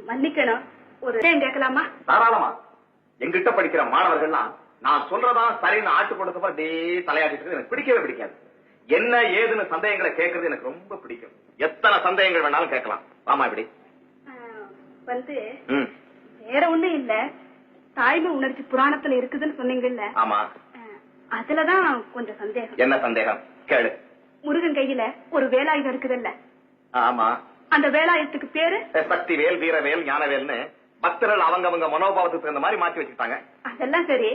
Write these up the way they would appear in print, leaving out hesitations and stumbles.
மன்னிக்கணும், ஒரு விஷயம் கேட்கலாமா? தாராளமா. எங்கிட்ட படிக்கிற மாணவர்கள்லாம் நான் சொல்றதா சரின்னு ஆட்டு கொடுத்தப்ப அப்படியே தலையாட்டிட்டு எனக்கு பிடிக்கவே பிடிக்காது. என்ன ஏதுன்னு சந்தேகங்களை கேட்கறது எனக்கு ரொம்ப பிடிக்கும். எத்தனை சந்தேகங்கள் வேணாலும் கேட்கலாம். ஆமா, இப்படி வந்து வேற ஒண்ணும் இல்ல, தாய்மை உணர்ச்சி புராணத்துல இருக்குதுன்னு சொன்னீங்கல்ல. ஆமா, அதுலதான் கொஞ்சம் சந்தேகம். என்ன சந்தேகம் கேளு. முருகன் கையில ஒரு வேலாயுதம் இருக்குதுல்ல? ஆமா. அந்த வேலாயுதத்துக்கு பேரு சக்திவேல், வீரவேல், ஞானவேல்னு பக்தர்கள் அவங்க மனோபாவத்துக்கு தகுந்த மாதிரி மாற்றி வச்சுட்டாங்க. அதெல்லாம் சரி,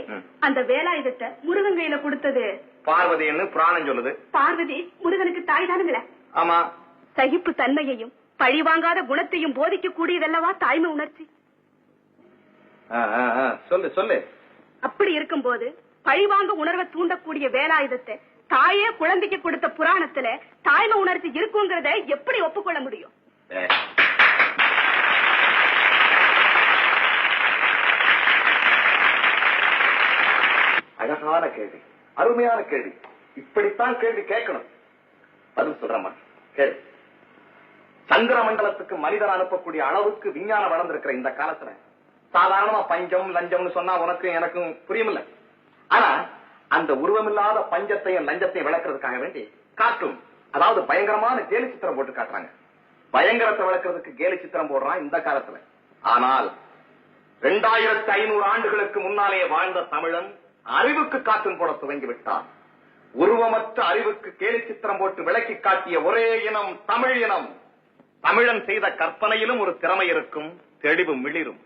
அந்த வேலாயுதத்தை முருகன் கையில கொடுத்தது பார்வதின்னு புராணம் சொல்லுது. பார்வதி முருகனுக்கு தாய் தானுங்களே? ஆமா. சகிப்பு தன்மையையும் பழிவாங்காத குணத்தையும் போதிக்க கூடியதல்லவா தாய்மை உணர்ச்சி? சொல்லு சொல்லு. அப்படி இருக்கும்போது பழிவாங்க உணர்வை தூண்டக்கூடிய வேலாயுதத்தை தாயே குழந்தைக்கு கொடுத்த புராணத்துல தாய்மை உணர்ச்சி இருக்குங்கிறத எப்படி ஒப்புக்கொள்ள முடியும்? அழகான கேள்வி, அருமையான கேள்வி. இப்படித்தான் கேள்வி கேட்கணும். பதில் சொல்றமா கேள்வி. சந்திர மண்டலத்துக்கு மனிதன் அனுப்பக்கூடிய அளவுக்கு விஞ்ஞானம் வளர்ந்திருக்கிற இந்த காலத்துல சாதாரணமா பஞ்சம் லஞ்சம்னு சொன்னா உனக்கு எனக்கும் புரியுமில்ல. ஆனா அந்த உருவமில்லாத பஞ்சத்தையும் லஞ்சத்தையும் விளக்குறதுக்காக வேண்டி காட்டும், அதாவது பயங்கரமான கேலி சித்திரம் போட்டு காட்டுறாங்க. பயங்கரத்தை விளக்குறதுக்கு கேலி சித்திரம் போடுறான் இந்த காலத்துல. ஆனால் 2500 ஆண்டுகளுக்கு முன்னாலே வாழ்ந்த தமிழன் அறிவுக்கு காட்டும் போட துவங்கி விட்டான். உருவமற்ற அறிவுக்கு கேலி சித்திரம் போட்டு விளக்கி காட்டிய ஒரே இனம் தமிழ் இனம். தமிழன் செய்த கற்பனையிலும் ஒரு திறமை இருக்கும், தெளிவு மிளிரும்.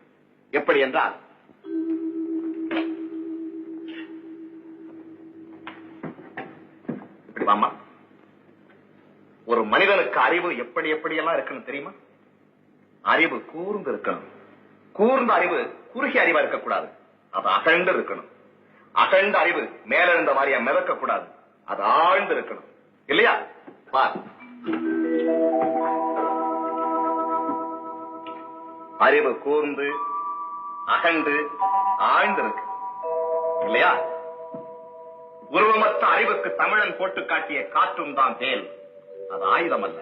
எப்படி என்றால், இப்படி வாமா. ஒரு மனிதனுக்கு அறிவு எப்படி எப்படியெல்லாம் இருக்கணும் தெரியுமா? அறிவு கூர்ந்து இருக்கணும். கூர்ந்த அறிவு குறுகிய அறிவா இருக்கக்கூடாது, அது அகழ்ந்து இருக்கணும். அகழ்ந்த அறிவு மேலிருந்த மாதிரியா மிதக்க கூடாது, அது ஆழ்ந்து இருக்கணும். இல்லையா? பார், அறிவு கூர்ந்து அகழ்ந்து ஆழ்ந்து இருக்கு இல்லையா? உருவமற்ற அறிவுக்கு தமிழன் போட்டு காட்டிய காற்றும் தான் வேல், அது ஆயுதம் அல்ல.